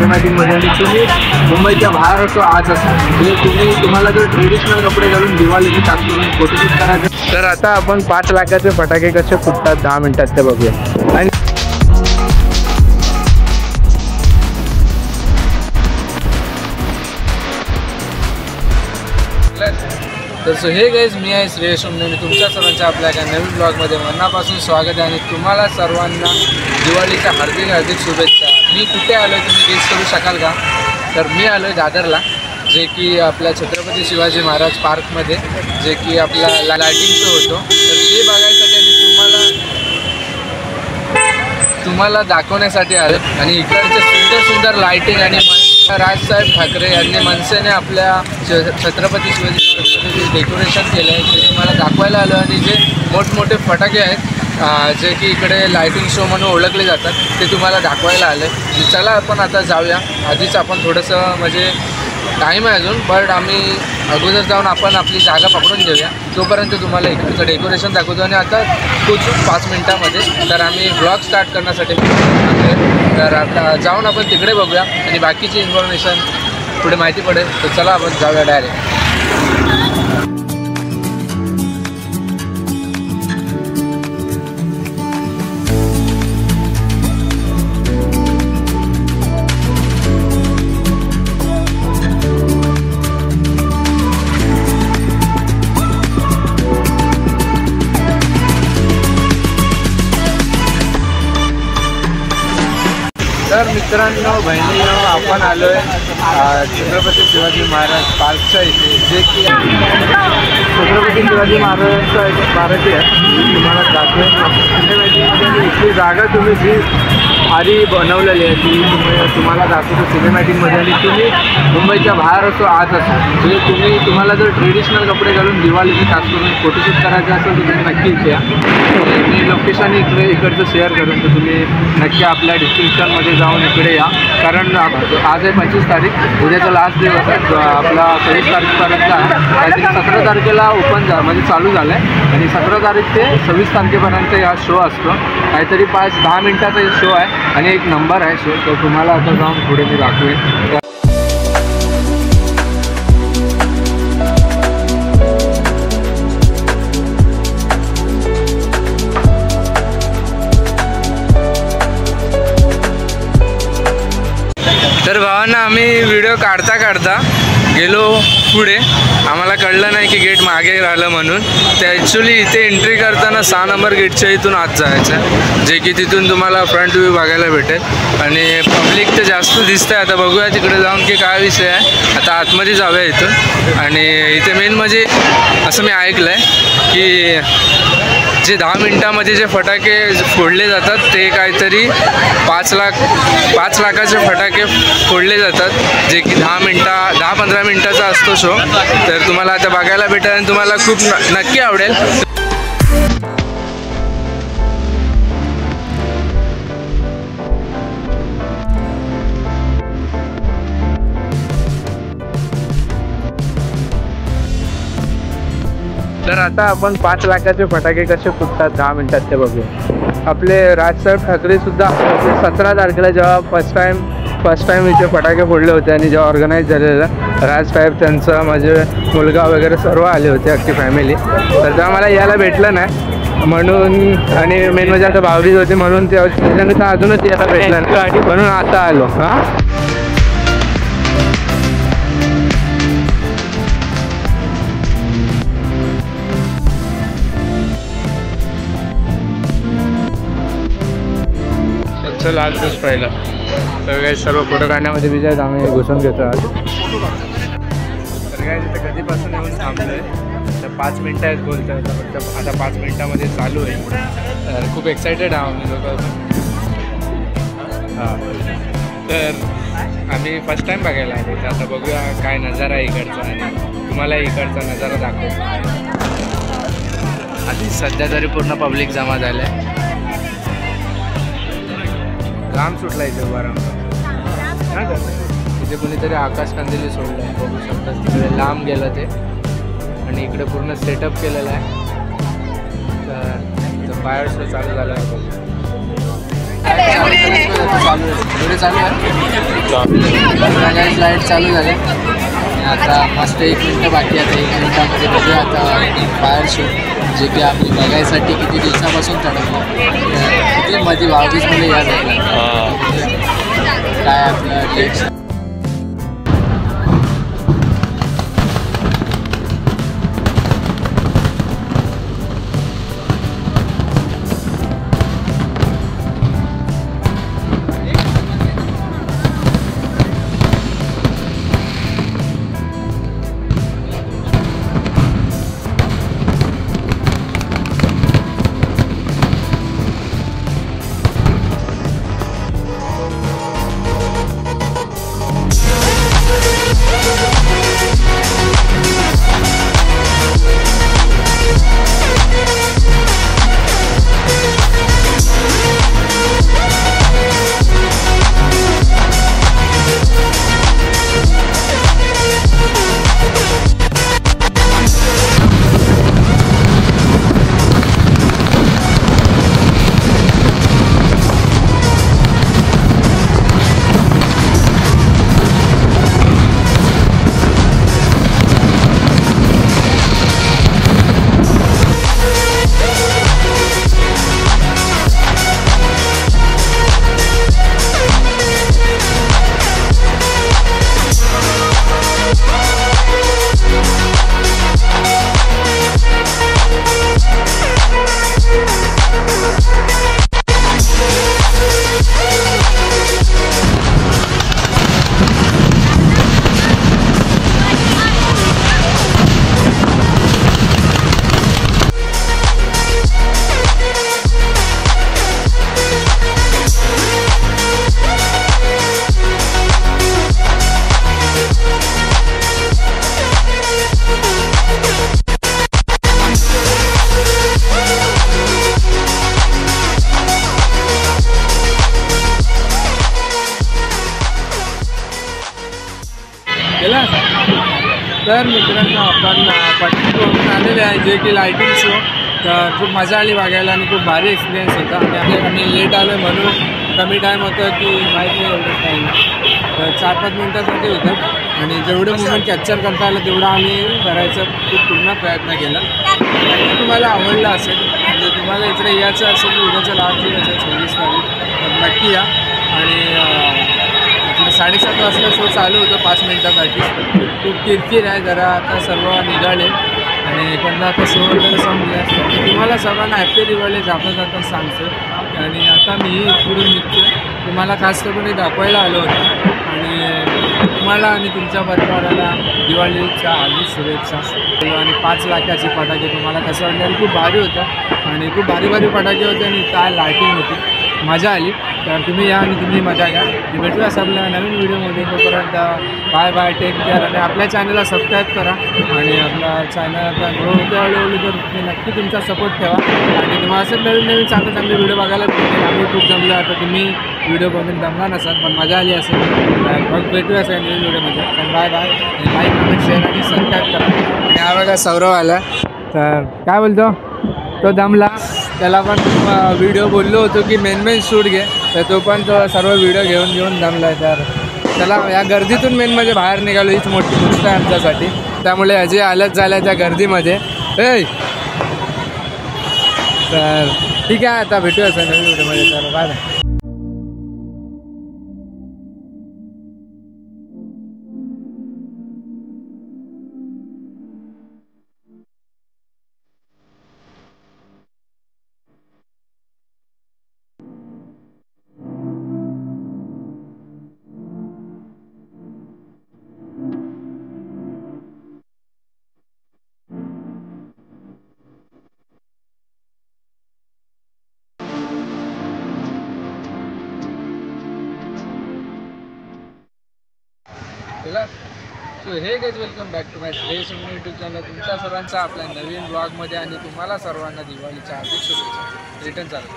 सिनेमॅटिकमध्ये आणि तुम्ही मुंबईच्या बाहेर असो आज असो म्हणजे तुम्हाला जर ट्रेडिशनल कपडे घालून दिवाळीची खास करून फोटोशूट करायचं तर आता आपण 5 लाखाचे फटाके कसे फुटतात 10 मिनिटात ते बघूया. आणि तर सो हे गाईज मी आहे श्रेयश उमने आणि तुमच्या सर्वांच्या आपल्या एका नवीन ब्लॉगमध्ये मनापासून स्वागत आहे. आणि तुम्हाला सर्वांना दिवाळीच्या हार्दिक हार्दिक शुभेच्छा. मी कुठे आलो आहे तुम्ही गेस करू शकाल का? तर मी आलो आहे दादरला, जे की आपल्या छत्रपती शिवाजी महाराज पार्कमध्ये, जे की आपला लायटिंग शो होतो. तर ते बघायसाठी आणि तुम्हाला दाखवण्यासाठी आले. आणि इकडचे सुंदर सुंदर लायटिंग आणि राजसाहेब ठाकरे यांनी मनसेने आपल्या छत्रपती शिवाजी महाराज डेकोरेशन केलं आहे ते तुम्हाला दाखवायला आलं. आणि जे मोठमोठे फटाके आहेत जे की इकडे लायटिंग शो म्हणून ओळखले जातात ते तुम्हाला दाखवायला आले. चला आपण आता जाऊया. आधीच आपण थोडंसं म्हणजे टाईम आहे अजून, बट आम्ही अगोदर जाऊन आपण आपली जागा पकडून घेऊया. तोपर्यंत तुम्हाला इकडचं डेकोरेशन दाखवतो. आणि आता पोचू 5 मिनटामध्ये. तर आम्ही ब्लॉग स्टार्ट करण्यासाठी तर आता जाऊन आपण तिकडे बघूया आणि बाकीची इन्फॉर्मेशन पुढे माहिती पडेल. तर चला आपण जाऊया डायरेक्ट. तर मित्रांनो बहिणींनो आपण आलो आहे छत्रपती शिवाजी महाराज पार्कच्या इथे, जे की छत्रपती शिवाजी महाराजांचं एक स्मारक आहे. तुम्हाला दाखवेन सिनेमॅटिकमध्ये इथली जागा तुम्ही जी भारी बनवलेली आहे ती तुम्हाला दाखवतो सिनेमॅटिकमध्ये. आणि तुम्ही मुंबईच्या बाहेर असो आज असो म्हणजे तुम्हाला जर ट्रेडिशनल कपडे घालून दिवाळीची खास करून फोटोशूट करायचं असेल तर तुम्ही नक्की इथे या. मी लोकेशन इकडचं शेअर करून तर तुम्ही नक्की आपल्या डिस्क्रिप्शनमध्ये जाऊन इकडे या. कारण आज आहे 25 तारीख, उद्याचा लास्ट दिवस आहे आपला 26 तारखेपर्यंत आहे. काहीतरी 17 तारखेला ओपन म्हणजे चालू झालं आहे आणि 17 तारीख ते 26 तारखेपर्यंत हा शो असतो. काहीतरी 5-10 मिनटाचा शो आहे आणि एक नंबर आहे शो. तर तुम्हाला आता जाऊन पुढे मी दाखवेन. तर भावांना आम्ही व्हिडिओ काढता गेलो पुढे. आम्हाला कळलं नाही की गेट मागे राहिलं म्हणून. ते ॲक्च्युली इथे एंट्री करताना 6 नंबर गेटच्या इथून आत जायचं, जे की तिथून तुम्हाला फ्रंट व्ह्यू बघायला भेटेल. आणि पब्लिक तर जास्त दिसतं आहे. आता बघूया तिकडे जाऊन की काय विषय आहे. आता आतमध्ये जाऊया इथून. आणि इथे मेन म्हणजे असं मी ऐकलं आहे की जे 10 मिनटामध्ये जे फटाके फोडले जातात ते काहीतरी 5 लाखाचे फटाके फोडले जातात, जे की 10-15 मिनटाचा असतो शो. तर तुम्हाला आता बघायला भेटेल आणि तुम्हाला खूप नक्की आवडेल. तर आता आपण 5 लाखाचे फटाके कसे फुटतात 10 मिनिटात ते बघूया. आपले राजसाहेब ठाकरे सुद्धा 17 तारखेला जेव्हा फर्स्ट टाईम इथे फटाके फोडले होते आणि जेव्हा ऑर्गनाईज झालेलं राजसाहेब त्यांचा माझे मुलगा वगैरे सर्व आले होते अख्खी फॅमिली. तर तेव्हा मला यायला भेटलं नाही म्हणून. आणि मेन म्हणजे आता भावरीच होते म्हणून त्याच्यानंतर अजूनच यायला भेटलं नाही म्हणून आता आलो. हां लास्ट दिवस पहिला. तर काही सर्व फोटो काढण्यामध्ये बिझी आहेत. आम्ही घुसून घेतो आज. तर काय तिथे कधीपासून येऊन थांबलो आहे. तर 5 मिनटं आहेत बोलतो आहे. फक्त आता 5 मिनटामध्ये चालू आहे. तर खूप एक्सायटेड आहोत आम्ही लोक. हां तर आम्ही फर्स्ट टाईम बघायला आलो. तर आता बघूया काय नजारा आहे इकडचा आणि तुम्हाला इकडचा नजारा दाखवतो. आधी सध्या तरी पूर्ण पब्लिक जमा झालं आहे. लांब सुटला इथे उभारा. इथे कोणीतरी आकाश कंदिली सोडलं आहे बघू शकता. तिकडे लांब गेलं ते आणि इकडे पूर्ण सेटअप केलेलं आहे. तर फायर शो चालू झाला आहे बघू. लाईट चालू झाले आता मस्त 1 मिनिट बाकी आता 1 मिनिटामध्ये बघूया आता फायर शो जे की आम्ही बघायसाठी किती दिवसापासून चढवलं किती मध्ये 22 मध्ये याद आहे काय आपलं टेक्स्ट तर मित्रांनो आपण पट्टी करून आलेले आहे जे की लायटिंग शो तर खूप मजा आली बघायला आणि खूप भारी एक्सपिरियन्स होता आणि आम्ही लेट आलो म्हणून कमी टाईम होतं की माहीत नाही एवढं टाईम तर 4-5 मिनटासाठी होतं आणि जेवढं मुवमेंट कॅप्चर करता आलं तेवढं आम्ही करायचा खूप पूर्ण प्रयत्न केला आणि तुम्हाला आवडलं असेल म्हणजे तुम्हाला इकडे यायचं असेल तर उद्याच्या लास्ट दिवस 26 तारीख तर नक्की या आणि 7:30 वाजता शो चालू होतं 5 मिनटासाठी खूप किरकिर आहे जरा आता सर्व निघाले आणि एखादा आता शो वगैरे संपले असतात तुम्हाला सर्वांना हॅपी दिवाळी जाता जाता सांगतो आणि आता मी इकडून निघतो तुम्हाला खास करून दाखवायला आलो होतो आणि तुम्हाला आणि तुमच्या परिवाराला दिवाळीच्या हार्दिक शुभेच्छा आणि 5 लाखाची फटाके तुम्हाला कसं वाटलं खूप भारी होतं आणि खूप भारी भारी फटाके होते आणि काय लायटिंग होती मजा आली तर तुम्ही या आणि तुम्ही मजा घ्या भेटूया आपल्या नवीन व्हिडिओमध्ये तोपर्यंत बाय बाय टेक केअर आणि आपल्या चॅनलला सबस्क्राईब करा आणि आपला चॅनल आता ग्रो होते हळूहळू तर तुम्ही नक्की तुमचा सपोर्ट ठेवा आणि तुम्हाला असं नवीन चांगले व्हिडिओ बघायला भेटतील आम्ही खूप जमलो आता तुम्ही व्हिडिओ बघून जमला नसाल पण मजा आली असेल मग भेटूया असेल नवीन व्हिडिओमध्ये तर bye bye like comment share आणि सबस्क्राईब करा आणि हा बघा सौरव आला तर काय बोलतो तो दमला त्याला पण व्हिडिओ बोललो होतो की मेन शूट घे तर तो पण तो सर्व व्हिडिओ घेऊन दमला आहे तर त्याला या गर्दीतून मेन म्हणजे बाहेर निघालो हीच मोठी गोष्ट आहे आमच्यासाठी त्यामुळे अजय आलंच झालं त्या गर्दीमध्ये तर ठीक आहे आता भेटूया सर नवीन व्हिडिओमध्ये तर bye bye so hey guys welcome back to my fresh YouTube channel तुमच्या सर्वांचा आपल्या नवीन ब्लॉगमध्ये आणि तुम्हाला सर्वांना दिवाळीच्या हार्दिक शुभेच्छा रिटर्न चालू